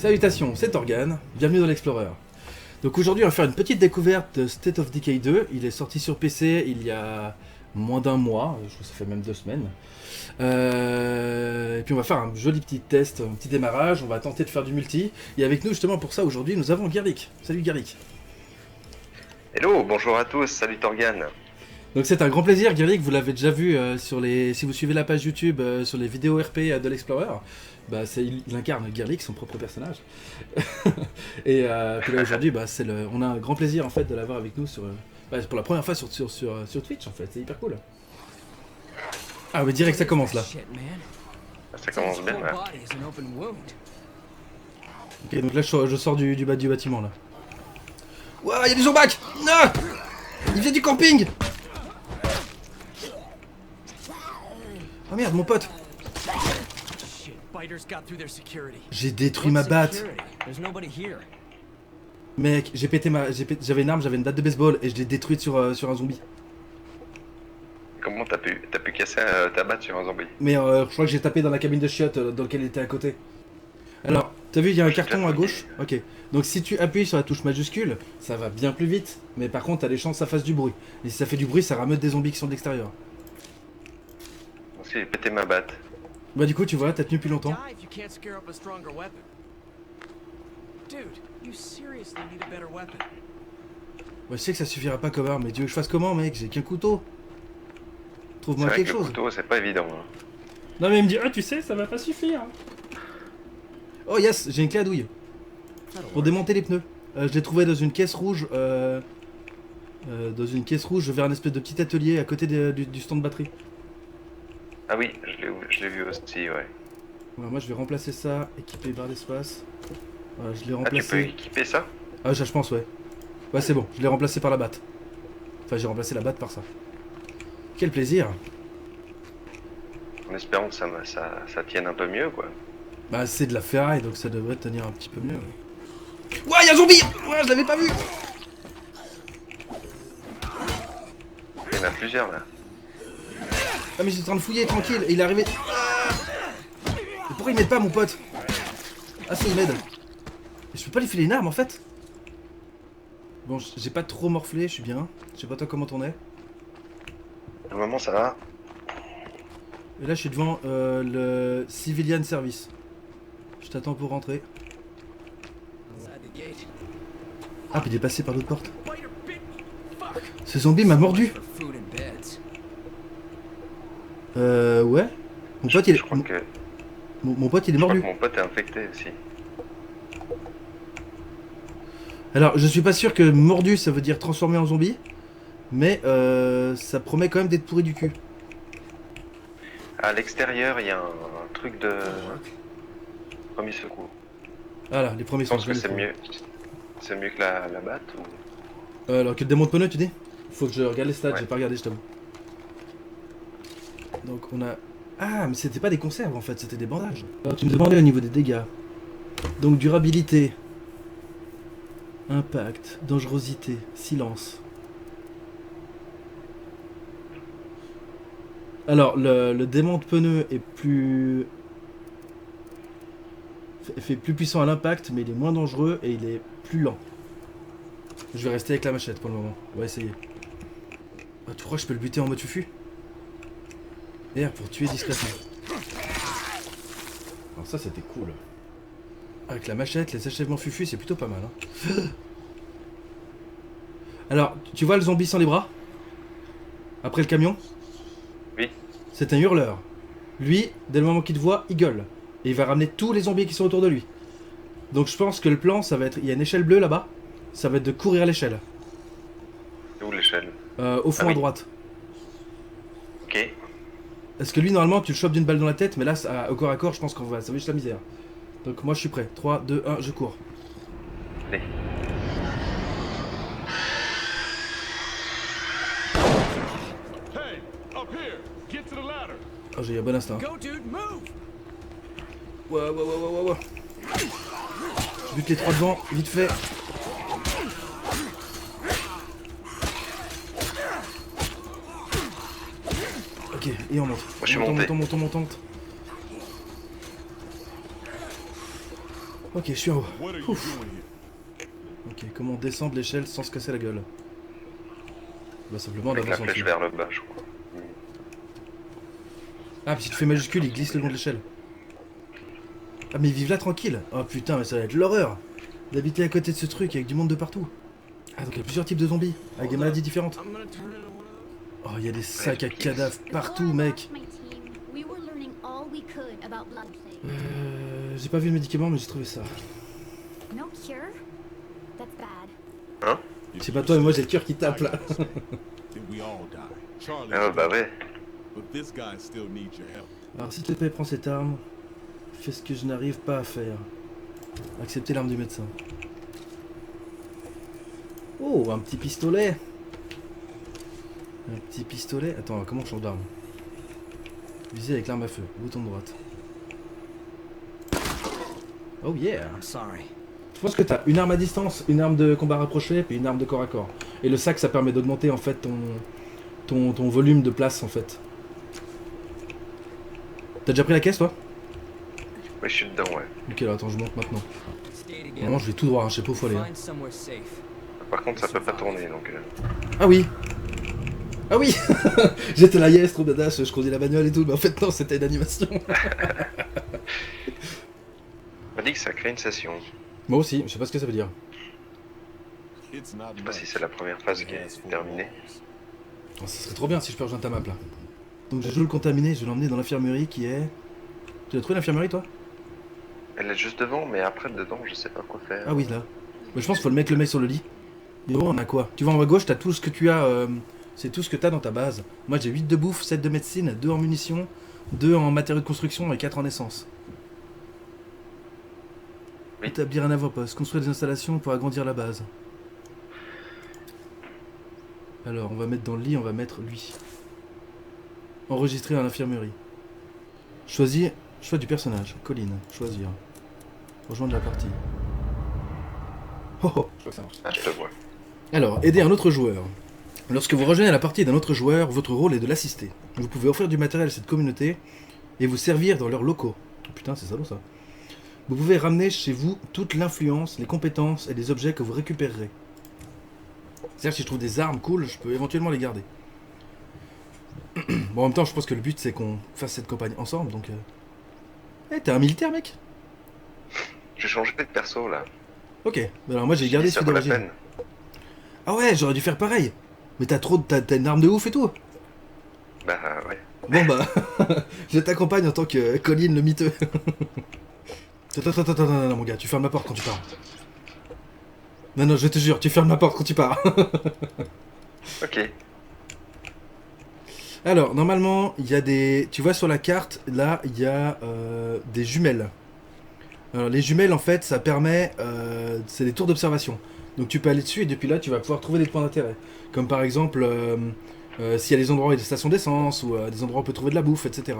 Salutations, c'est Torgan, bienvenue dans l'Explorer. Donc aujourd'hui on va faire une petite découverte de State of Decay 2, il est sorti sur PC il y a moins d'un mois, je crois que ça fait même 2 semaines. Et puis on va faire un joli petit test, un petit démarrage, on va tenter de faire du multi. Et avec nous justement pour ça aujourd'hui nous avons Gerlik. Salut Gerlik. Hello, bonjour à tous, salut Torgan. Donc c'est un grand plaisir, Gerlik, vous l'avez déjà vu sur les... si vous suivez la page YouTube sur les vidéos RP de l'Explorer, bah il incarne Gerlik, son propre personnage. Et puis là aujourd'hui, bah, on a un grand plaisir en fait de l'avoir avec nous sur, pour la première fois sur Twitch en fait, c'est hyper cool. Ah mais direct ça commence là. Ça commence bien là. Ok, donc là je sors du bas du bâtiment là. Ouah, y'a des zombacs. Ah, il vient du camping. Oh merde, mon pote. J'ai détruit ma batte. Mec, j'avais une arme, j'avais une batte de baseball et je l'ai détruite sur un zombie. Comment t'as pu casser ta batte sur un zombie? Mais je crois que j'ai tapé dans la cabine de chiottes dans laquelle il était à côté. Alors, t'as vu, il y a un carton à gauche. Ok. Donc si tu appuies sur la touche majuscule, ça va bien plus vite. Mais par contre, t'as des chances que ça fasse du bruit. Et si ça fait du bruit, ça rameute des zombies qui sont de l'extérieur. J'ai pété ma batte. Bah du coup, tu vois, t'as tenu depuis longtemps. Ouais, je sais que ça suffira pas comme arme, mais tu veux que je fasse comment, mec? J'ai qu'un couteau. Trouve-moi quelque chose. Le couteau, c'est pas évident. Hein. Non mais il me dit, ah tu sais, ça va pas suffire. Oh yes, j'ai une clé à douille. Pour démonter les pneus. Je l'ai trouvé dans une caisse rouge. Vers un espèce de petit atelier à côté du stand de batterie. Ah oui, je l'ai vu aussi, ouais. Voilà, moi je vais remplacer ça, équiper barre d'espace. Voilà, je l'ai remplacé. Ah, tu peux équiper ça? Ah, je pense, ouais. Ouais, c'est bon, je l'ai remplacé par la batte. Enfin, j'ai remplacé la batte par ça. Quel plaisir! En espérant que ça tienne un peu mieux, quoi. Bah, c'est de la ferraille, donc ça devrait tenir un petit peu mieux. Ouais, y'a un zombie! Ouais, je l'avais pas vu! Il y en a plusieurs, là. Ah, mais j'étais en train de fouiller, tranquille, et il est arrivé... Ah, mais pourquoi il m'aide pas, mon pote? Ah, ça, il m'aide. Je peux pas lui filer une arme, en fait? Bon, j'ai pas trop morflé, je suis bien. Je sais pas toi comment t'en es. Pour le moment, ça va. Et là, je suis devant le Civilian Service. Je t'attends pour rentrer. Ah, puis il est passé par l'autre porte. Ce zombie m'a mordu. Ouais. Mon pote, il est... Mon pote, il est mordu. Mon pote est infecté aussi. Alors, je suis pas sûr que mordu, ça veut dire transformé en zombie. Mais ça promet quand même d'être pourri du cul. À l'extérieur, il y a un truc de premier secours. Voilà, les premiers Je pense secours. que c'est mieux. C'est mieux que la batte ou... alors que le démon de pneu, tu dis? Faut que je regarde les stats, ouais. J'ai pas regardé, je t'avoue. Donc on a... Ah, mais c'était pas des conserves en fait, c'était des bandages. Alors, tu me demandais au niveau des dégâts. Donc durabilité. Impact, dangerosité, silence. Alors, le démon de pneu est plus... fait plus puissant à l'impact, mais il est moins dangereux et il est plus lent. Je vais rester avec la machette pour le moment. On va essayer. Ah, tu crois que je peux le buter en mode fufu? R pour tuer discrètement. Alors ça, c'était cool. Avec la machette, les achèvements fufu, c'est plutôt pas mal. Hein. Alors, tu vois le zombie sans les bras? Après le camion? Oui. C'est un hurleur. Lui, dès le moment qu'il te voit, il gueule. Et il va ramener tous les zombies qui sont autour de lui. Donc je pense que le plan, ça va être... Il y a une échelle bleue là-bas. Ça va être de courir à l'échelle. C'est où l'échelle? Au fond à droite. Ok. Parce que lui, normalement, tu le chopes d'une balle dans la tête, mais là, au corps à corps, je pense qu'on va... Ça va juste la misère. Donc moi, je suis prêt. 3, 2, 1, je cours. Allez. Oh, j'ai eu un bon instinct. Ouais. Je bute les 3 devant, vite fait. Ok, et on monte. Moi, je suis monté. On monte. Ok, je suis en haut. What are you Ouf. doing here? Ok, comment descendre l'échelle sans se casser la gueule? Bah simplement en Avec la avançant flèche dessus. vers le bas, je crois. Ah, puis si tu fais majuscule, il glisse le long de l'échelle. Ah, mais vive là tranquille. Oh putain, mais ça va être l'horreur d'habiter à côté de ce truc avec du monde de partout. Ah, donc il y a plusieurs types de zombies, avec des maladies différentes. Oh, il y a des sacs à cadavres partout, mec. J'ai pas vu le médicament, mais j'ai trouvé ça. No cure? That's bad. Hein? C'est pas toi, mais moi j'ai le cœur qui tape là. Then we all die. Charlie. Ah bah ouais. But this guy still needs your help. Alors s'il te plaît, prends cette arme. Fais ce que je n'arrive pas à faire. Accepter l'arme du médecin. Oh, un petit pistolet. Un petit pistolet. Attends, comment on change d'arme? Viser avec l'arme à feu. Bouton de droite. Oh yeah. I'm sorry. Je pense que t'as une arme à distance, une arme de combat rapproché, puis une arme de corps à corps. Et le sac, ça permet d'augmenter en fait ton volume de place en fait. T'as déjà pris la caisse toi? Oui, je suis dedans, ouais. Ok, alors attends, je monte maintenant. Stay together. Normalement, je vais tout droit, hein, je sais pas où faut aller. hein. Find somewhere safe. Par contre, ça peut pas tourner, donc... Ah oui. Ah oui. J'étais là, yes, trop badass, je conduis la bagnole et tout, mais en fait non, c'était une animation. On m'a dit que ça crée une session. Moi aussi, je sais pas ce que ça veut dire. It's not Je sais pas si much. c'est la première phase qui est terminée. Oh, ça serait trop bien si je peux rejoindre ta map là. Donc je joue le contaminé, je vais l'emmener dans l'infirmerie qui est... Tu as trouvé l'infirmerie toi? Elle est juste devant, mais après, dedans, je sais pas quoi faire. Ah oui, là. Mais je pense qu'il faut le mettre sur le lit. Et bon, on a quoi? Tu vas en haut à gauche, t'as tout ce que tu as... c'est tout ce que t'as dans ta base. Moi j'ai 8 de bouffe, 7 de médecine, 2 en munitions, 2 en matériaux de construction et 4 en essence. Oui. Établir un avant-poste, construire des installations pour agrandir la base. Alors, on va mettre dans le lit, on va mettre lui. Enregistrer à l'infirmerie. Choisir, choix du personnage, Colline, choisir. Rejoindre la partie. Oh oh, je crois que ça marche. Ah, je te vois. Alors, aider un autre joueur. Lorsque vous rejoignez la partie d'un autre joueur, votre rôle est de l'assister. Vous pouvez offrir du matériel à cette communauté et vous servir dans leurs locaux. Oh, putain, c'est salaud ça. Vous pouvez ramener chez vous toute l'influence, les compétences et les objets que vous récupérerez. C'est-à-dire que si je trouve des armes cool, je peux éventuellement les garder. Bon, en même temps, je pense que le but c'est qu'on fasse cette campagne ensemble, donc... Eh, t'es un militaire, mec? J'ai changé de perso, là. Ok, bah alors moi j'ai gardé Ça celui vaut la d'origine. peine. Ah ouais, j'aurais dû faire pareil. Mais t'as une arme de ouf et tout. Bah ouais. Bon bah, je t'accompagne en tant que Colline le miteux. Attends, non, mon gars, tu fermes la porte quand tu pars. Non, je te jure, tu fermes la porte quand tu pars. Ok. Alors, normalement, il y a des... Tu vois sur la carte, là, il y a des jumelles. Alors, les jumelles, en fait, ça permet... c'est des tours d'observation. Donc tu peux aller dessus et depuis là, tu vas pouvoir trouver des points d'intérêt. Comme par exemple, s'il y a des endroits où il y a des stations d'essence, ou des endroits où on peut trouver de la bouffe, etc.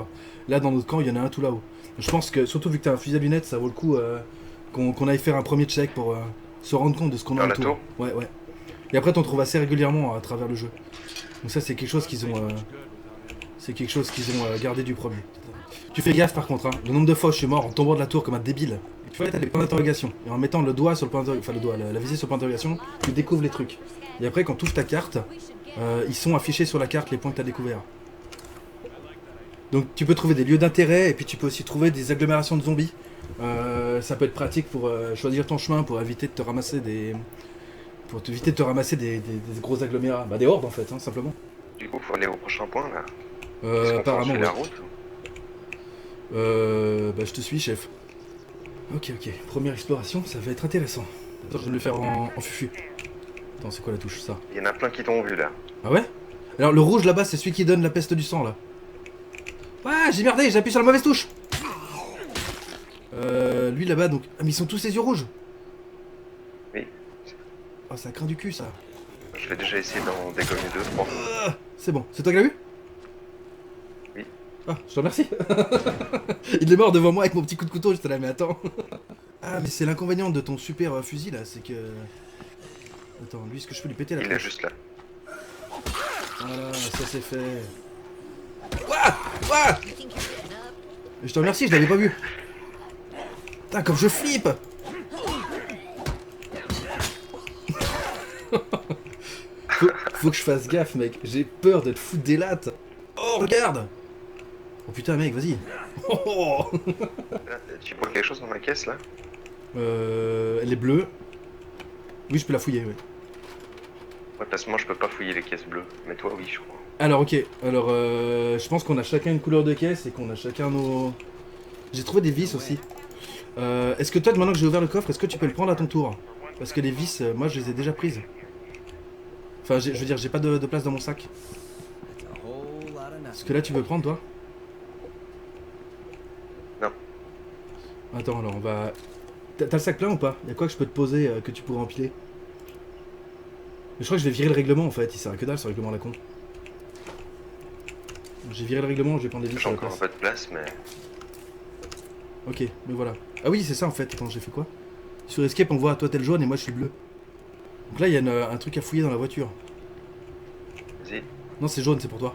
Là, dans notre camp, il y en a un tout là-haut. Je pense que, surtout vu que tu as un fusil à lunettes, ça vaut le coup qu'on aille faire un premier check pour se rendre compte de ce qu'on a Dans la autour. tour. Ouais. Et après, t'en trouves assez régulièrement à travers le jeu. Donc ça, c'est quelque chose qu'ils ont... gardé du premier. Tu fais gaffe par contre, hein. Le nombre de fois où je suis mort en tombant de la tour comme un débile. Tu vois, t'as les points d'interrogation. Et en mettant le doigt sur le point d'interrogation, enfin le doigt, la visée sur le point d'interrogation, tu découvres les trucs. Et après, quand tu ouvres ta carte, ils sont affichés sur la carte les points que tu as découverts. Donc tu peux trouver des lieux d'intérêt et puis tu peux aussi trouver des agglomérations de zombies. Ça peut être pratique pour choisir ton chemin, pour éviter de te ramasser des... des gros agglomérats. Bah des hordes en fait, hein, simplement. Du coup, faut aller au prochain point, là. Est-ce qu'on Apparemment, continue la ouais. route? Bah je te suis, chef. Ok, première exploration, ça va être intéressant. Attends, je vais me le faire en fufu. Attends, c'est quoi la touche, ça? Il y en a plein qui t'ont vu, là. Ah ouais? Alors le rouge là-bas, c'est celui qui donne la peste du sang, là. Ouais, j'ai merdé, j'ai appuyé sur la mauvaise touche. Lui là-bas, donc... Ah, mais ils sont tous les yeux rouges. Oui. Oh, ça craint du cul, ça. Je vais déjà essayer d'en dégommer 2-3. C'est bon, c'est toi qui l'as vu? Oui. Ah, je te remercie. Il est mort devant moi avec mon petit coup de couteau, j'étais là, mais attends. Ah, mais c'est l'inconvénient de ton super fusil, là, c'est que... Attends, lui, est-ce que je peux lui péter la Il est tronche? juste là. Voilà, ça c'est fait. Ouah! Je te remercie, je l'avais pas vu. Putain, comme je flippe! Faut que je fasse gaffe, mec. J'ai peur de te foutre des lattes. Oh, regarde. Oh putain, mec, vas-y. Oh. Là, tu vois quelque chose dans la caisse là? Elle est bleue. Oui, je peux la fouiller, oui. Ouais, parce que moi je peux pas fouiller les caisses bleues, mais toi oui, je crois. Alors, ok. Alors, je pense qu'on a chacun une couleur de caisse et qu'on a chacun nos... J'ai trouvé des vis aussi. Est-ce que toi, maintenant que j'ai ouvert le coffre, est-ce que tu peux le prendre à ton tour? Parce que les vis, moi, je les ai déjà prises. Enfin, je veux dire, j'ai pas de place dans mon sac. That's a whole lot of Est-ce nothing. que là, tu veux prendre, toi? Non. Attends, alors, on va... T'as le sac plein ou pas? Y'a quoi que je peux te poser que tu pourrais empiler? Mais je crois que je vais virer le règlement, en fait. Il sert à que dalle, ce règlement à la con. J'ai viré le règlement, je vais prendre les vis J'ai sur la encore un place. peu de place, mais. Ok, mais voilà. Ah oui, c'est ça, en fait. Attends, j'ai fait quoi? Sur Escape, on voit, toi, t'es le jaune et moi, je suis bleu. Donc là, il y a un truc à fouiller dans la voiture. Vas-y. Non, c'est jaune, c'est pour toi.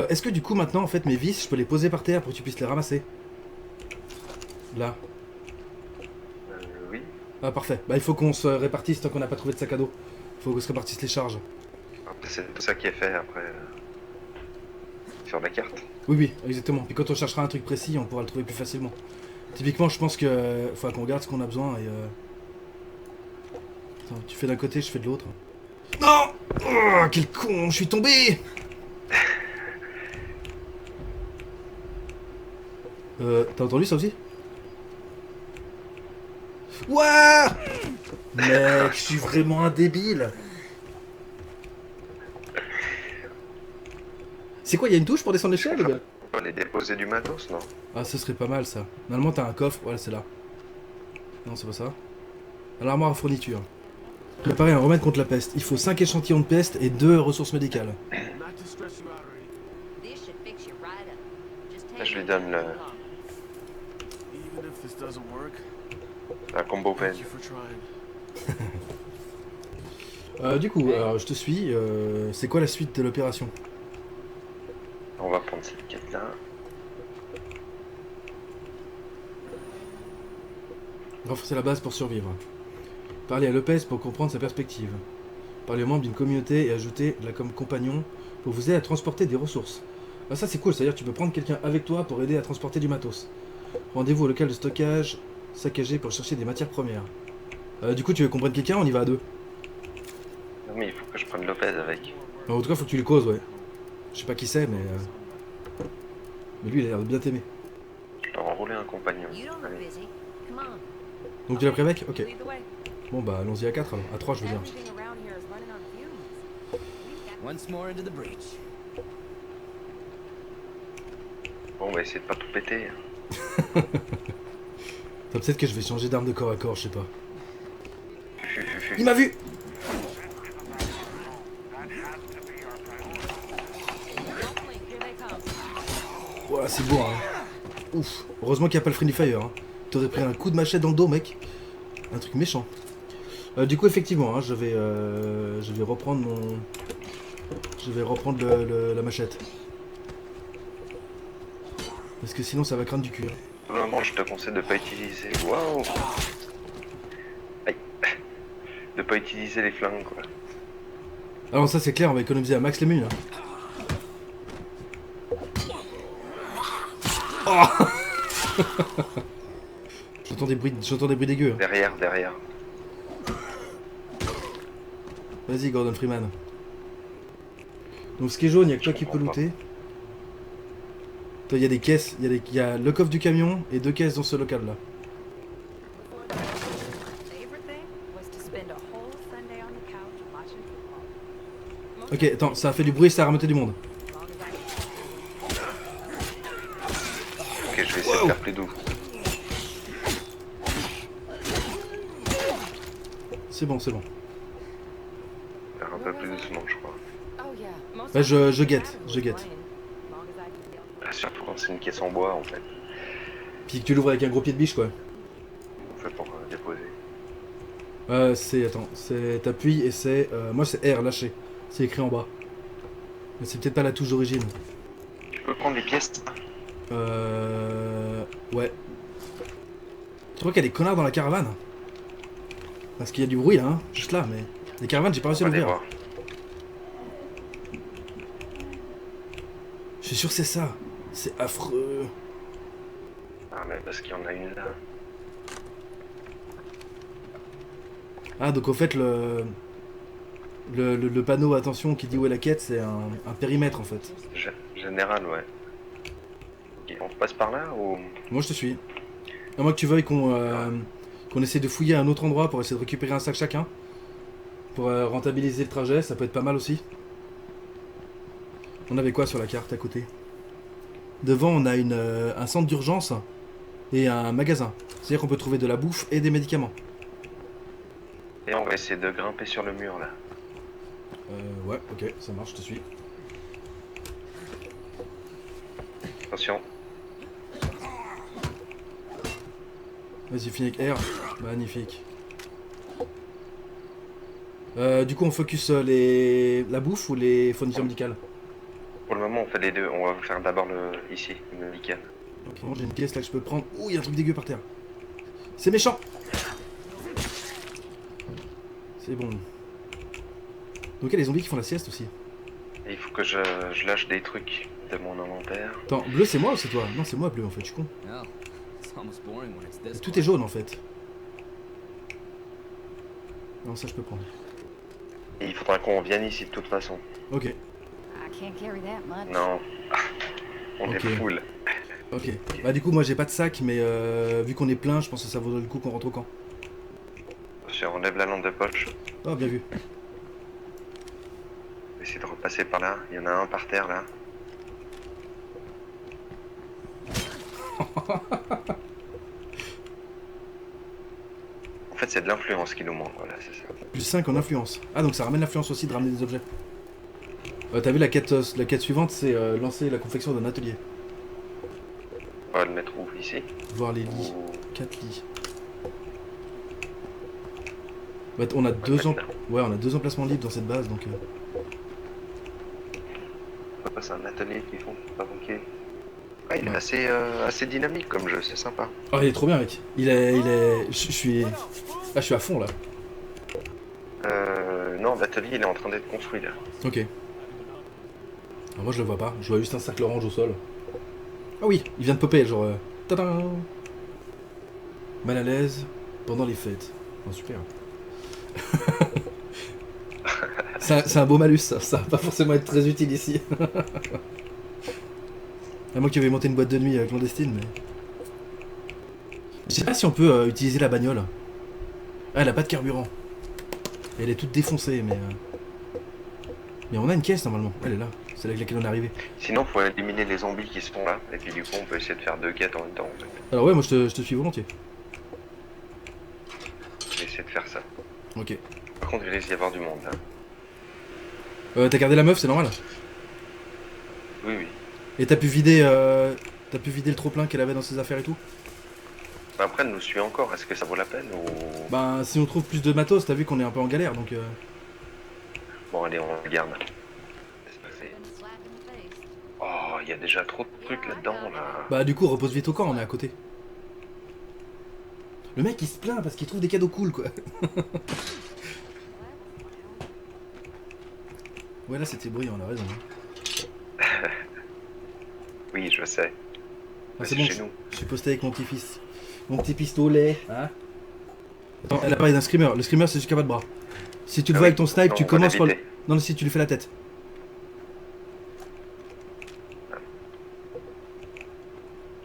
Est-ce que du coup, maintenant, en fait, mes vis, je peux les poser par terre pour que tu puisses les ramasser? Là. Oui. Ah, parfait. Bah, il faut qu'on se répartisse tant qu'on n'a pas trouvé de sac à dos. Faut qu'on se répartisse les charges. Après, c'est tout ça qui est fait après. Sur la carte. Oui, oui, exactement. Puis quand on cherchera un truc précis, on pourra le trouver plus facilement. Typiquement, je pense que faudra qu'on regarde ce qu'on a besoin et Attends, tu fais d'un côté, je fais de l'autre. Non! Oh, quel con, je suis tombé! T'as entendu ça aussi? Ouah! Mec, je suis vraiment un débile! C'est quoi, il y a une touche pour descendre l'échelle, les gars? On va aller déposer du matos, non? Ah, ce serait pas mal ça. Normalement, t'as un coffre, voilà, c'est là. Non, c'est pas ça. À l'armoire à fourniture. Préparer un remède contre la peste. Il faut 5 échantillons de peste et 2 ressources médicales. Not to stress you out or anything. This should fix you right up. Just Là, take je lui it donne le, Even if this doesn't work, la combo pen. thank you for trying. Du coup, alors, je te suis. C'est quoi la suite de l'opération? On va prendre cette quête là. Renforcer la base pour survivre. Parler à Lopez pour comprendre sa perspective. Parler aux membres d'une communauté et ajouter la comme compagnon pour vous aider à transporter des ressources. Ah, ça c'est cool, c'est-à-dire que tu peux prendre quelqu'un avec toi pour aider à transporter du matos. Rendez-vous au local de stockage saccagé pour chercher des matières premières. Du coup, tu veux qu'on prenne quelqu'un? On y va à deux. Non, mais il faut que je prenne Lopez avec. En tout cas, faut que tu lui causes, ouais. Je sais pas qui c'est, mais lui, il a l'air de bien t'aimer. Je dois enrouler un compagnon. You don't look Allez. busy. Come on. Donc tu l'as pris avec? Ok. Lead the way. Bon bah allons-y à 4 alors. À 3 je veux dire. Everything around here is running on fumes. We've got Once more into the breach. Bon, on va essayer de pas tout péter. Enfin, peut-être que je vais changer d'arme de corps à corps, je sais pas. Il m'a vu! don't blink, here they come. Voilà, c'est beau hein. Ouf. Heureusement qu'il n'y a pas le friendly fire. Hein. T'aurais pris un coup de machette dans le dos, mec. Un truc méchant. Du coup, effectivement, hein, je vais reprendre mon... Je vais reprendre la machette. Parce que sinon, ça va craindre du cul. Hein. Pour le moment, je te conseille de pas utiliser. Waouh! Aïe! De pas utiliser les flingues, quoi. Alors ça, c'est clair, on va économiser un max les mules. Hein. Oh j'entends des bruits dégueux. Derrière, derrière. Vas-y, Gordon Freeman. Donc ce qui est jaune, il y a que toi qui peux comprends pas. looter. Toi, il y a des caisses, il y a le coffre du camion et 2 caisses dans ce local là. My favorite thing was to spend a whole Sunday on the couch watching football. Most Ok, attends, ça a fait du bruit, ça a remonté du monde. as long as I Ok, je vais essayer de faire plus doux. C'est bon, c'est bon. Faire un peu plus doucement, je crois. Oh yeah. Most Ouais, of je the guette, cabin je was guette. playing, as long as I could feel. Ah, surtout quand c'est une caisse en bois, en fait. Puis que tu l'ouvres avec un gros pied de biche quoi. On fait pour déposer. Attends, c'est t'appuies et c'est... moi c'est R, lâcher. C'est écrit en bas. Mais c'est peut-être pas la touche d'origine. Tu peux prendre les pièces? Ouais. Tu crois qu'il y a des connards dans la caravane? Parce qu'il y a du bruit là, hein, juste là, mais... Les caravanes, j'ai pas réussi On à va aller l'ouvrir. voir. Je suis sûr que c'est ça. C'est affreux. Ah, mais parce qu'il y en a une là. Ah, donc au fait, le panneau attention qui dit où est la quête, c'est un périmètre en fait. Général, ouais. Ok, on passe par là ou. Moi je te suis. À moins que tu veuilles qu'on essaie de fouiller à un autre endroit pour essayer de récupérer un sac chacun. Pour rentabiliser le trajet, ça peut être pas mal aussi. On avait quoi sur la carte à côté? Devant on a un centre d'urgence et un magasin. C'est-à-dire qu'on peut trouver de la bouffe et des médicaments. Et on va essayer de grimper sur le mur là. Ouais, ok, ça marche, je te suis. Attention. Vas-y, finis avec R. Magnifique. Du coup, on focus la bouffe ou les fournitures médicales? Pour le moment, on fait les deux. On va faire d'abord ici, le lichen. Ok, bon, j'ai une caisse là que je peux prendre. Ouh, il y a un truc dégueu par terre. C'est méchant. C'est bon. Donc il y a les zombies qui font la sieste aussi. Et il faut que je lâche des trucs de mon inventaire. Attends, bleu c'est moi ou c'est toi? Non, c'est moi bleu en fait, je suis con. No, it's almost boring when it's this. Tout est jaune en fait. Non, ça je peux prendre. Et il faudra qu'on vienne ici de toute façon. Ok, I can't carry that much. Non. On Ok. est full. ok. Bah du coup, moi j'ai pas de sac, mais vu qu'on est plein, je pense que ça vaut le coup qu'on rentre au camp. Je enlève la lampe de poche. Oh, bien vu. On va essayer de repasser par là. Il y en a un par terre là. En fait, c'est de l'influence qui nous manque. Voilà, c'est ça. Plus 5 en influence. Ah, donc ça ramène l'influence aussi de ramener des objets. T'as vu la quête suivante, c'est lancer la confection d'un atelier. On va le mettre où ici? Voir les lits. Ou 4 lits. Bah, on a ouais, on a 2 emplacements libres dans cette base, donc... c'est un atelier qu'ils font fabriquer. Ah, il est Ouais. assez dynamique comme jeu, c'est sympa. Oh, il est trop bien, mec. Il est... Je suis... Ah, je suis à fond, là. Non, l'atelier il est en train d'être construit là. Ok. Alors, moi, je le vois pas. Je vois juste un cercle orange au sol. Ah oui, il vient de popper, genre... Tadam. Mal à l'aise pendant les fêtes. Oh, super. C'est un beau malus, ça va pas forcément être très utile ici. À moins qu'il veuille monter une boîte de nuit clandestine, mais... Je sais pas si on peut utiliser la bagnole. Ah, elle a pas de carburant. Elle est toute défoncée, mais... Mais on a une caisse, normalement. Elle est là. C'est avec laquelle on est arrivé. Sinon, faut éliminer les zombies qui sont là. Et puis du coup, on peut essayer de faire 2 quêtes en même temps. En fait. Alors ouais, moi je te suis volontiers. Je vais essayer de faire ça. Ok. Par contre, il risque d'y avoir du monde là. T'as gardé la meuf, c'est normal. Oui, oui. Et t'as pu vider le trop-plein qu'elle avait dans ses affaires et tout. Bah, après, elle nous suit encore. Est-ce que ça vaut la peine ou... Bah, si on trouve plus de matos, t'as vu qu'on est un peu en galère, donc... Bon, allez, on regarde. Laisse passer. Been a slap in the face. Oh, il y a déjà trop de trucs là-dedans là. Bah, du coup, repose vite au camp, on est à côté. Le mec, il se plaint parce qu'il trouve des cadeaux cool, quoi. Ouais, là, c'était bruyant, on a raison. Hein. Oui, je sais. Ah, Mais c'est c'est bon, chez nous. je suis posté avec mon petit-fils. Mon petit pistolet, hein. Attends, elle a parlé d'un screamer. Le screamer, c'est celui qui a pas de bras. Si tu le Ah vois oui. avec ton snipe, Non, tu on va commences par le... l'éviter. Non, si tu lui fais la tête.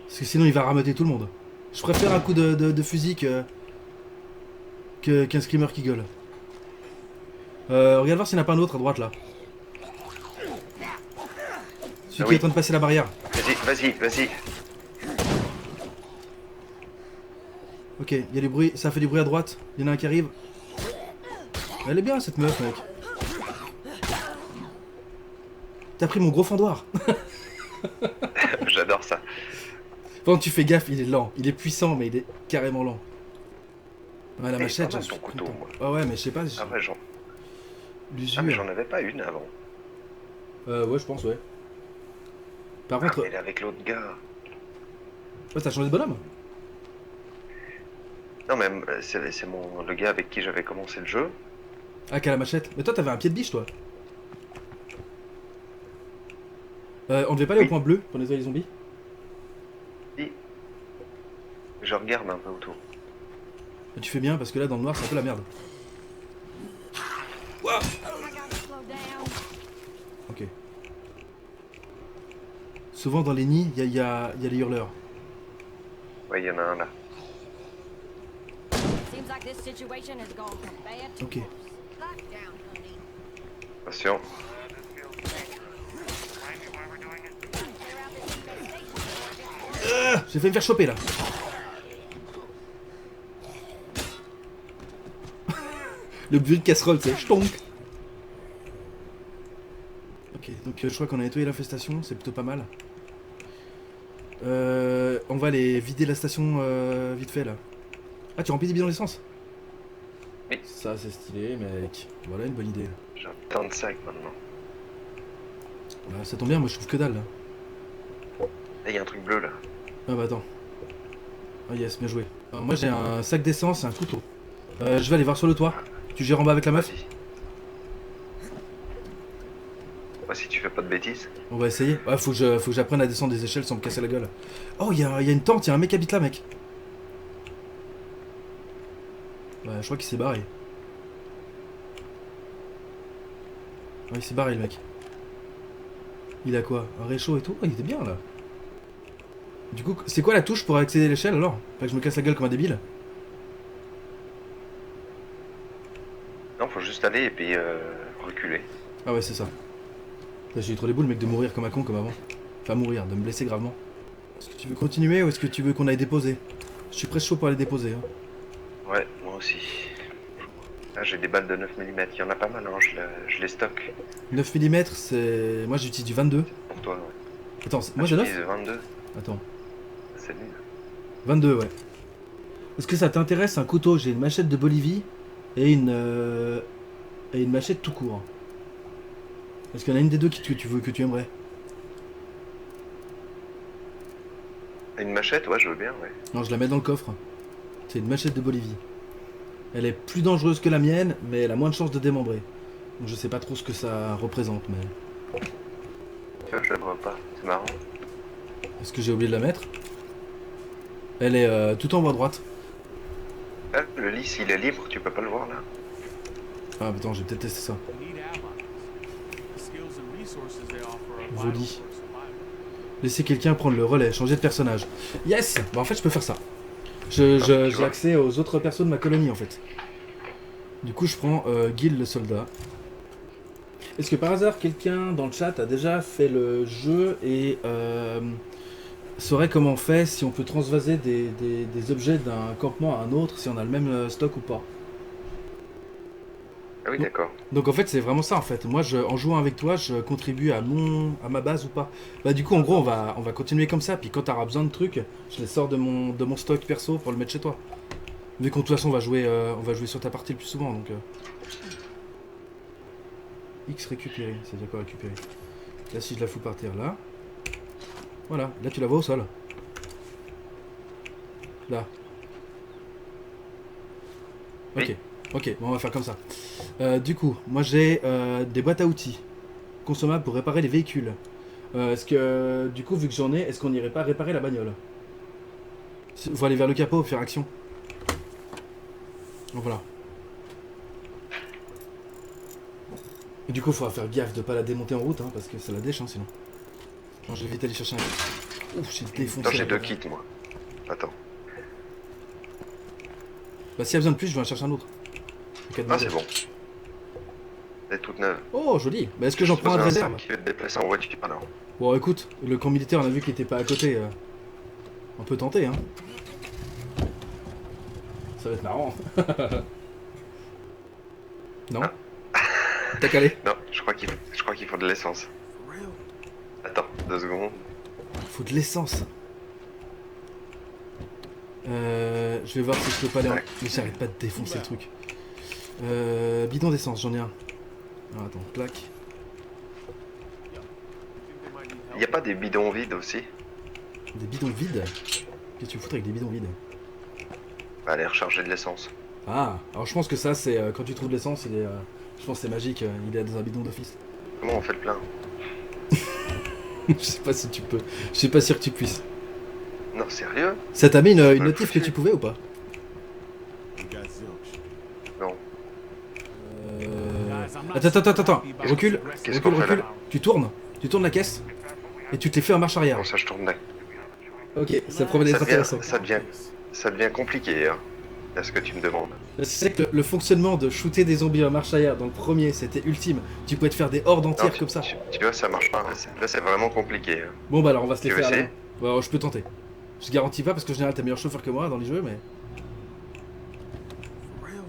Parce que sinon, il va rameuter tout le monde. Je préfère un coup de fusil qu'un screamer qui gueule. Regarde voir s'il n'y en a pas un autre à droite, là. Celui qui est en train de passer la barrière. Vas-y. Ok, il y a du bruit, ça fait du bruit à droite. Il y en a un qui arrive. Elle est bien cette meuf, mec. T'as pris mon gros fendoir. J'adore ça. Par contre, tu fais gaffe, il est lent. Il est puissant, mais il est carrément lent. Ouais, la Eh, machette, pas mal j'en suis ton couteau, content. moi. Ah ouais, mais je sais pas. Ah ouais, mais L'usure. j'en avais pas une avant. Ouais, je pense, ouais. Par Ah, contre, mais elle est avec l'autre gars. ouais, t'as changé de bonhomme. Non, mais c'est le gars avec qui j'avais commencé le jeu. Ah, qu'à la machette. Mais toi, t'avais un pied de biche, toi. On devait pas aller au Oui. point bleu pour nettoyer les zombies? Si. Je regarde un peu autour. Et tu fais bien parce que là, dans le noir, c'est un peu la merde. I gotta slow down. Ok. Souvent, dans les nids, il y a les hurleurs. Ouais, il y en a un là. Seems like this situation has gone from bad to Ok. worse. Lock down, honey. Attention. Clear out this infestation. J'ai failli me faire choper, là. Le bruit de casserole, c'est ch'tonk. Ok, donc je crois qu'on a nettoyé l'infestation, c'est plutôt pas mal. On va aller vider la station vite fait là. Ah, tu remplis des bidons d'essence? Oui. Ça c'est stylé, mec. Voilà une bonne idée. J'ai un temps de sac maintenant. Bah, ça tombe bien, moi je trouve que dalle là. Et il y a un truc bleu là. Ah bah attends. Ah yes, bien joué. Alors, moi j'ai un sac d'essence et un couteau. Je vais aller voir sur le toit. Tu gères en bas avec la meuf? Vas-y. Moi, si tu fais pas de bêtises. On va essayer. Ouais, faut que j'apprenne à descendre des échelles sans me casser la gueule. Oh, il y a une tente, il y a un mec qui habite là, mec. Ouais, je crois qu'il s'est barré. Ouais, il s'est barré, le mec. Il a quoi? Un réchaud et tout? Oh, il était bien, là. Du coup, c'est quoi la touche pour accéder à l'échelle, alors? Pas que je me casse la gueule comme un débile. Non, faut juste aller et puis reculer. Ah ouais, c'est ça. Putain, j'ai eu trop les boules, mec, de mourir comme un con, comme avant. Enfin, mourir, de me blesser gravement. Est-ce que tu veux continuer ou est-ce que tu veux qu'on aille déposer? Je suis presque chaud pour aller déposer, hein. Ouais, moi aussi. Ah, j'ai des balles de 9 mm, il y en a pas mal, hein. Je les stocke 9 mm, c'est... Moi, j'utilise du 22. pour toi. Ouais. Attends, moi j'ai 9? J'utilise 22, Attends. c'est nul. 22, ouais. Est-ce que ça t'intéresse un couteau? J'ai une machette de Bolivie et une machette tout court. Est-ce qu'il y en a une des deux que tu aimerais? Une machette, ouais, je veux bien, ouais. Non, je la mets dans le coffre. C'est une machette de Bolivie. Elle est plus dangereuse que la mienne, mais elle a moins de chances de démembrer. Donc je sais pas trop ce que ça représente, mais... Tu vois, je la vois pas, c'est marrant. Est-ce que j'ai oublié de la mettre? Elle est tout en haut à droite. Ah, le lit, s'il est libre, tu peux pas le voir là. Ah, attends, j'ai peut-être testé ça. We need allies. The skills and resources they offer are Joli. vital for survival. Laisser quelqu'un prendre le relais, changer de personnage. Yes! Bah en fait, je peux faire ça. tu J'ai vois. accès aux autres persos de ma colonie, en fait. Du coup, je prends Gil, le soldat. Est-ce que par hasard, quelqu'un dans le chat a déjà fait le jeu et saurait comment on fait, si on peut transvaser des objets d'un campement à un autre, si on a le même stock ou pas? Ah oui, d'accord. Donc en fait c'est vraiment ça en fait. Moi en jouant avec toi je contribue à ma base ou pas. Bah du coup en gros on va continuer comme ça, puis quand t'auras besoin de trucs, je les sors de mon stock perso pour le mettre chez toi. Vu qu'en toute façon on va jouer sur ta partie le plus souvent donc. X récupérer, c'est déjà quoi récupérer? Là si je la fous par terre là. Voilà, là tu la vois au sol. Là. Ok. Oui. Ok, bon, on va faire comme ça. Du coup, moi j'ai des boîtes à outils consommables pour réparer les véhicules. Est-ce que, du coup, vu que j'en ai, est-ce qu'on n'irait pas réparer la bagnole? Faut aller vers le capot, faire action. Donc voilà. Et du coup, il faudra faire gaffe de pas la démonter en route, hein, parce que ça la dèche, hein, sinon. Non, je vais vite aller chercher un... Ouf, j'ai défoncé. Attends, j'ai la deux bagnole. kits, moi. Attends. Bah, s'il y a besoin de plus, je vais en chercher un autre. Ah, c'est bon. Elle est toute neuve. Oh, joli. Bah, est-ce que j'en prends un de Besoin réserve? qui va te déplacer en voiture. Ah non. Bon, écoute, le camp militaire, on a vu qu'il était pas à côté. On peut tenter, hein. Ça va être marrant. Non? Ah. T'as calé? Non, je crois qu'il faut de l'essence. For real. Attends, 2 secondes. Faut de l'essence. Je vais voir si je peux pas aller en... Ouais. Mais j'arrête pas de défoncer le truc. Bidon d'essence, j'en ai un. Alors, attends, clac. You think they might need Il help? a pas des bidons vides aussi? Des bidons vides? Qu'est-ce que tu fous avec des bidons vides? Bah, aller recharger de l'essence. Ah, alors je pense que ça, c'est quand tu trouves de l'essence, il est. Je pense que c'est magique, il est dans un bidon d'office. Comment on fait le plein? Je sais pas si tu peux. Je suis pas sûr que tu puisses. Non, sérieux? Ça t'a mis une notif que tu pouvais ou pas? We got zilch. Non. Guys, I'm not Attends. happy about Recule, this Qu'est-ce recule, qu'on fait recule. là? Tu tournes la caisse et tu te les fais en marche arrière. Bon, ça je tourne là. Ok, ça promet d'être intéressant. Ça devient compliqué, hein. Là, ce que tu me demandes. C'est que le fonctionnement de shooter des zombies en marche arrière dans le premier, c'était ultime. Tu pouvais te faire des hordes Non, entières comme ça. Tu vois, ça marche pas. Là, c'est vraiment compliqué. Hein. Bon bah alors on va se les Tu veux faire là. essayer? Bon, je peux tenter. Je garantis pas parce que en général t'es meilleur chauffeur que moi dans les jeux, mais. for real.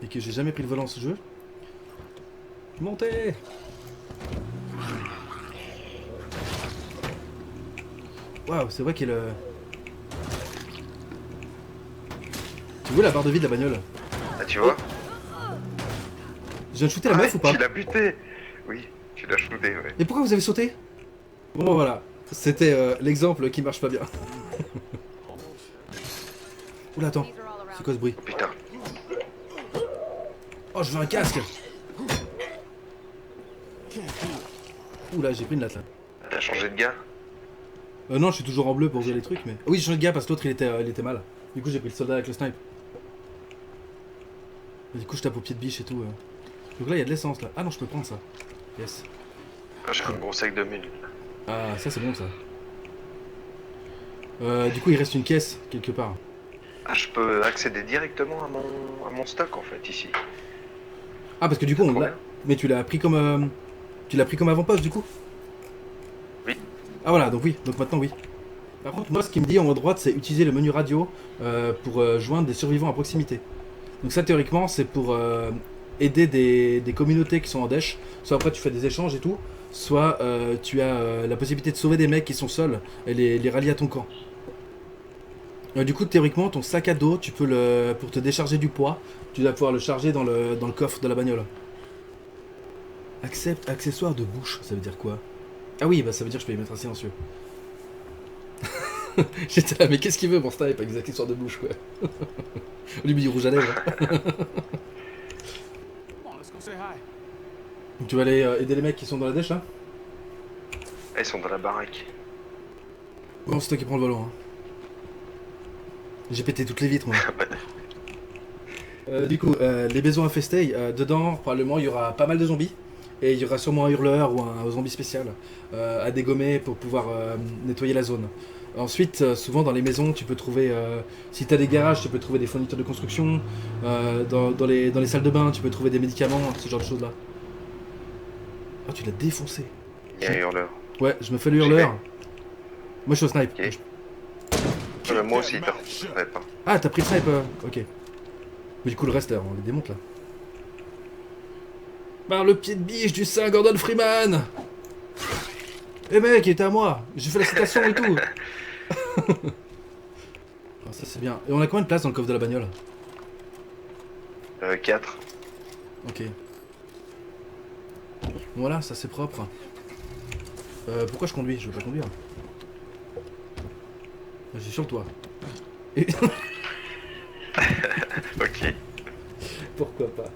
Et que j'ai jamais pris le volant ce jeu. Montez! Waouh, c'est vrai qu'il est le. Tu vois la barre de vie de la bagnole? Ah, tu vois? Je viens de shooter la meuf ou pas? Tu l'as buté. Oui, tu l'as shooté, ouais. Et pourquoi vous avez sauté? Bon voilà, c'était l'exemple qui marche pas bien. Oula attends, These are all around. c'est quoi ce bruit? Oh, putain. Oh je veux un casque! Oula j'ai pris une latte là. T'as changé de gars? Non je suis toujours en bleu pour jouer les trucs mais... Oui j'ai changé de gars parce que l'autre il était mal. Du coup j'ai pris le soldat avec le snipe. Et du coup je tape au pied de biche et tout. Donc là il y a de l'essence là. Ah non je peux prendre ça. Yes. Ah, j'ai un gros sac de mille. Ah ça c'est bon ça. Du coup il reste une caisse quelque part. Ah, je peux accéder directement à mon stock, en fait, ici. Ah parce que du coup on Trop l'a... bien. Mais tu l'as pris comme... Tu l'as pris comme avant-poste du coup? Oui. Ah voilà, donc oui, donc maintenant oui. Par contre, moi ce qui me dit en haut à droite, c'est utiliser le menu radio pour joindre des survivants à proximité. Donc ça théoriquement, c'est pour aider des communautés qui sont en dèche. Soit après tu fais des échanges et tout, soit tu as la possibilité de sauver des mecs qui sont seuls et les rallier à ton camp. Du coup, théoriquement, ton sac à dos, tu peux le... Pour te décharger du poids, tu dois pouvoir le charger dans le coffre de la bagnole. Accepte accessoire de bouche, ça veut dire quoi? Ah oui, bah ça veut dire que je peux y mettre un silencieux. J'étais là, mais qu'est-ce qu'il veut mon snipe avec des accessoires de bouche quoi? Au lieu du rouge à lèvres. Come on, let's go say hi. Donc tu vas aller aider les mecs qui sont dans la dèche là? Ah, ils sont dans la baraque. Bon, c'est toi qui prends le volant. Hein. J'ai pété toutes les vitres moi. Du coup, les maisons infestées, dedans probablement il y aura pas mal de zombies. Et il y aura sûrement un hurleur ou un zombie spécial à dégommer pour pouvoir nettoyer la zone. Ensuite, souvent dans les maisons, tu peux trouver, si tu as des garages, tu peux trouver des fournitures de construction. Dans les salles de bain, tu peux trouver des médicaments, ce genre de choses là. Oh, tu l'as défoncé. Il y a un hurleur. Ouais, je me fais le hurleur. Moi je suis au snipe. Ok. Ah, mais moi aussi, t'as. Ouais, pas. Ah, t'as pris le snipe, ok. Mais du coup, le reste, on les démonte là. Par le pied de biche du Saint Gordon Freeman! Eh mec, il était à moi! J'ai fait la citation et tout! Ah, ça c'est bien. Et on a combien de place dans le coffre de la bagnole? 4. Ok. Voilà, ça c'est propre. Pourquoi je conduis? Je veux pas conduire. Je suis sur le toit. Et... Ok. Pourquoi pas?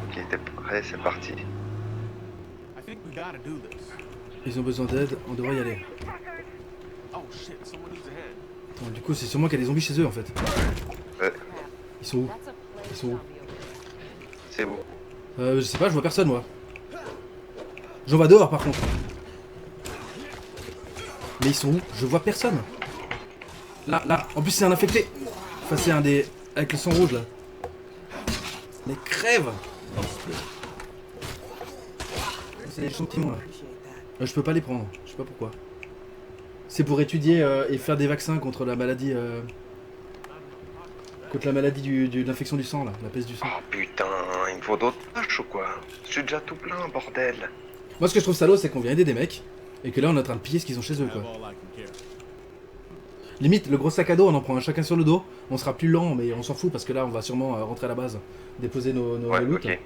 Ok, t'es prêt, c'est parti. I think we gotta do this. Ils ont besoin d'aide, on devrait y aller. Oh shit, someone needs a head. Attends, du coup, c'est sûrement qu'il y a des zombies chez eux en fait. Ouais, Ils sont où? That's a plague Ils sont où? zombie over there. c'est bon. Je sais pas, je vois personne moi. J'en vais dehors par contre. Mais ils sont où? Je vois personne. Là, là. En plus c'est un infecté. Enfin c'est un des... Avec le sang rouge là. Mais crève! C'est des champignons là. Je peux pas les prendre. Je sais pas pourquoi. C'est pour étudier et faire des vaccins contre la maladie... Contre la maladie de l'infection du sang là. La peste du sang. Oh putain, il me faut d'autres tâches ou quoi? Je suis déjà tout plein, bordel. Moi ce que je trouve salaud c'est qu'on vient aider des mecs. Et que là on est en train de piller ce qu'ils ont chez eux quoi. Have all I can carry. Limite, le gros sac à dos, on en prend un chacun sur le dos. On sera plus lent, mais on s'en fout parce que là, on va sûrement rentrer à la base, déposer nos Ouais, loot. ok.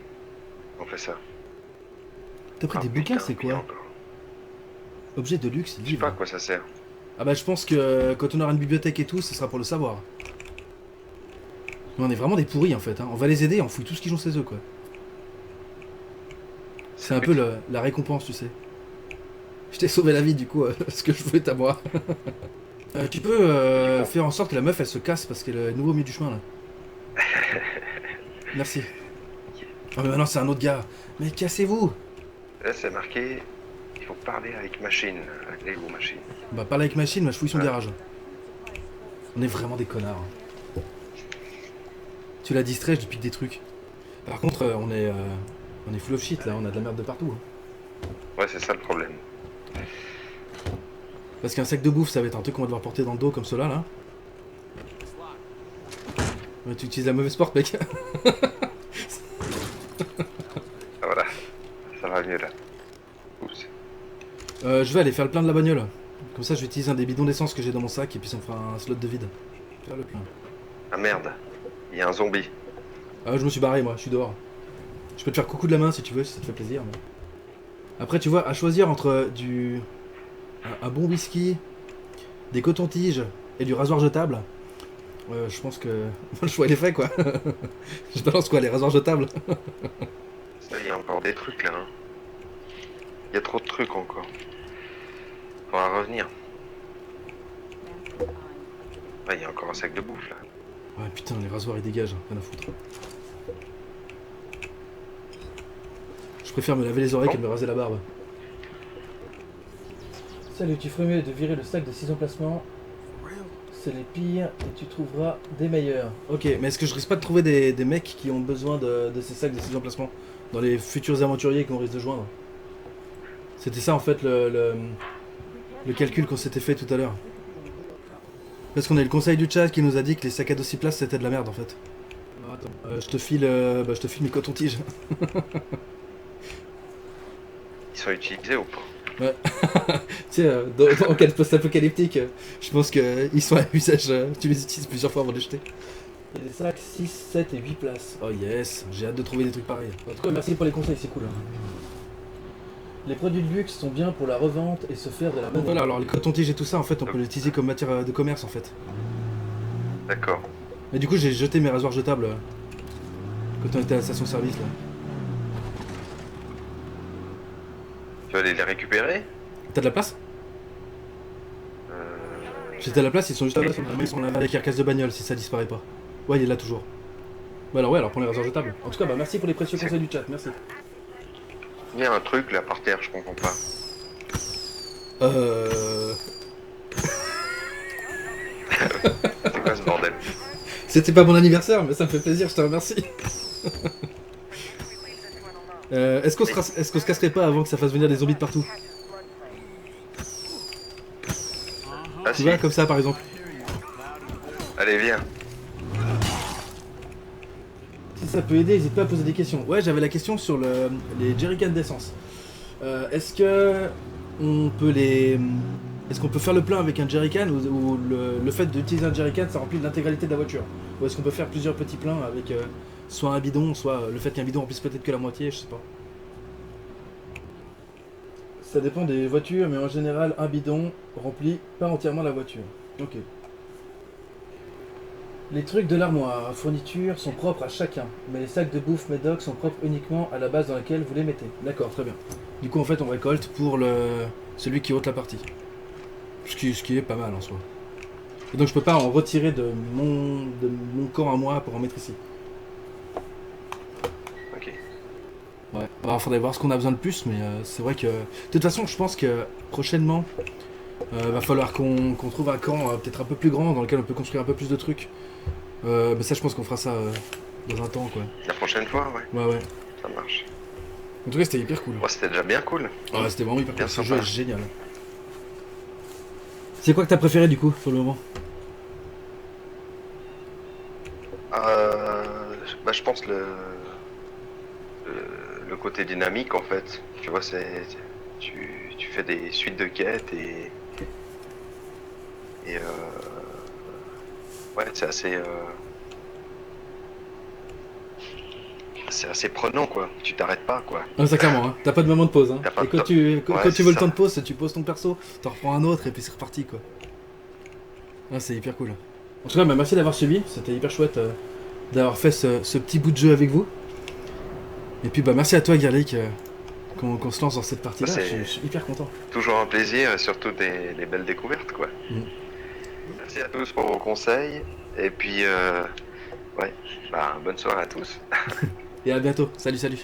On fait ça. T'as pris Ah, des bouquins, putain, c'est bien quoi? encore. Objet de luxe, Je sais pas à livre. quoi ça sert. Ah bah je pense que quand on aura une bibliothèque et tout, ce sera pour le savoir. Mais on est vraiment des pourris en fait, hein. On va les aider, on fouille tout ce qu'ils ont chez eux quoi. C'est un peu la récompense, tu sais. Je t'ai sauvé la vie du coup, parce que je voulais à moi. Tu peux faire en sorte que la meuf elle se casse parce qu'elle est nouveau au milieu du chemin là. Merci. Oh mais maintenant c'est un autre gars. Mais cassez-vous. Là, c'est marqué, il faut parler avec machine, avec Lego machine. Bah parler avec machine, moi je fouille son Ouais. garage. On est vraiment des connards. Tu l'as distrait, je lui pique des trucs. Par contre, on est full of shit là, on a de la merde de partout. Hein. Ouais, c'est ça le problème. Parce qu'un sac de bouffe, ça va être un truc qu'on va devoir porter dans le dos comme cela là. Ouais, tu utilises la mauvaise porte, mec. Ah, voilà, ça va mieux là. Oups. Je vais aller faire le plein de la bagnole. Comme ça, je vais utiliser un des bidons d'essence que j'ai dans mon sac et puis ça me fera un slot de vide. Faire le plein. Ah merde, il y a un zombie. Ah, je me suis barré moi, je suis dehors. Je peux te faire coucou de la main si tu veux, si ça te fait plaisir. Mais... Après, tu vois, à choisir entre un bon whisky, des cotons-tiges et du rasoir jetable, je pense que le choix il est fait quoi. Je balance quoi, les rasoirs jetables. Ça, il y a encore des trucs là. Hein. Il y a trop de trucs encore. Faudra revenir. Ouais, il y a encore un sac de bouffe là. Ouais, putain, les rasoirs ils dégagent, rien à foutre. Je préfère me laver les oreilles que de me raser la barbe. Salut, tu ferais mieux de virer le sac de 6 emplacements. C'est les pires et tu trouveras des meilleurs. Ok, mais est-ce que je risque pas de trouver des mecs qui ont besoin de ces sacs de 6 emplacements dans les futurs aventuriers qu'on risque de joindre? C'était ça en fait le calcul qu'on s'était fait tout à l'heure. Parce qu'on a eu le conseil du chat qui nous a dit que les sacs à dos 6 places c'était de la merde en fait. Attends, je te file mes cotons-tiges. Ils sont utilisés ou pas? Ouais. Tu sais, dans cadre post-apocalyptique, je pense qu'ils sont à usage. Tu les utilises plusieurs fois avant de les jeter. Il y a des sacs 6, 7 et 8 places. Oh yes, j'ai hâte de trouver des trucs pareils. En tout cas, merci pour les conseils, c'est cool. Les produits de luxe sont bien pour la revente et se faire de la monnaie. Voilà, alors les cotons-tiges et tout ça, en fait, on peut l'utiliser comme matière de commerce en fait. D'accord. Mais du coup, j'ai jeté mes rasoirs jetables quand on était à la station-service là. Tu vas aller les récupérer? T'as de la place? J'étais à la place, ils sont juste là, ils sont là avec la carcasse de bagnole si ça disparaît pas. Ouais, il est là toujours. Bah alors ouais, alors prends les rasoirs jetables. En tout cas, bah merci pour les précieux conseils du chat, merci. Il y a un truc là par terre, je comprends pas. C'est quoi ce bordel? C'était pas mon anniversaire, mais ça me fait plaisir, je te remercie. Est-ce qu'on se casserait pas avant que ça fasse venir des zombies de partout? Ah Tu si, vois, comme ça par exemple. allez viens. Si ça peut aider, n'hésite pas à poser des questions. Ouais, j'avais la question sur les jerrycans d'essence. Est-ce que on peut est-ce qu'on peut faire le plein avec un jerrycan ou le fait d'utiliser un jerrycan ça remplit l'intégralité de la voiture? Ou est-ce qu'on peut faire plusieurs petits pleins avec soit un bidon, soit le fait qu'un bidon remplisse peut-être que la moitié, je sais pas. Ça dépend des voitures, mais en général un bidon remplit pas entièrement la voiture. Ok. Les trucs de l'armoire à fourniture sont propres à chacun, mais les sacs de bouffe Médoc sont propres uniquement à la base dans laquelle vous les mettez. D'accord, très bien. Du coup en fait on récolte pour celui qui ôte la partie. Ce qui est pas mal en soi. Et donc je peux pas en retirer de mon camp à moi pour en mettre ici. Ok. Ouais. Alors faudrait voir ce qu'on a besoin de plus, mais c'est vrai que... De toute façon je pense que prochainement va falloir qu'on trouve un camp peut-être un peu plus grand dans lequel on peut construire un peu plus de trucs. Mais ça je pense qu'on fera ça dans un temps quoi. La prochaine fois, ouais. Ouais. Ça marche. En tout cas c'était hyper cool. Ouais, c'était déjà bien cool. Ouais, c'était vraiment hyper Bien cool. Ce sympa. jeu est génial. C'est quoi que t'as préféré du coup pour le moment? Bah, je pense le côté dynamique en fait. Tu vois, tu fais des suites de quêtes et ouais, c'est assez c'est assez prenant, quoi. Tu t'arrêtes pas, quoi. Ah, ça clairement, hein. T'as pas de moment de pause. Hein. T'as pas Et de quand temps. quand Ouais, tu veux le c'est temps ça. de pause, tu poses ton perso, t'en reprends un autre et puis c'est reparti quoi. Ah, c'est hyper cool. En tout cas, bah, merci d'avoir suivi. C'était hyper chouette d'avoir fait ce petit bout de jeu avec vous. Et puis bah merci à toi Girlick qu'on se lance dans cette partie-là. C'est- Je suis hyper content. Toujours un plaisir et surtout des belles découvertes, quoi. Mm. Merci à tous pour vos conseils. Et puis, ouais, bah, bonne soirée à tous. Et à bientôt. Salut, salut.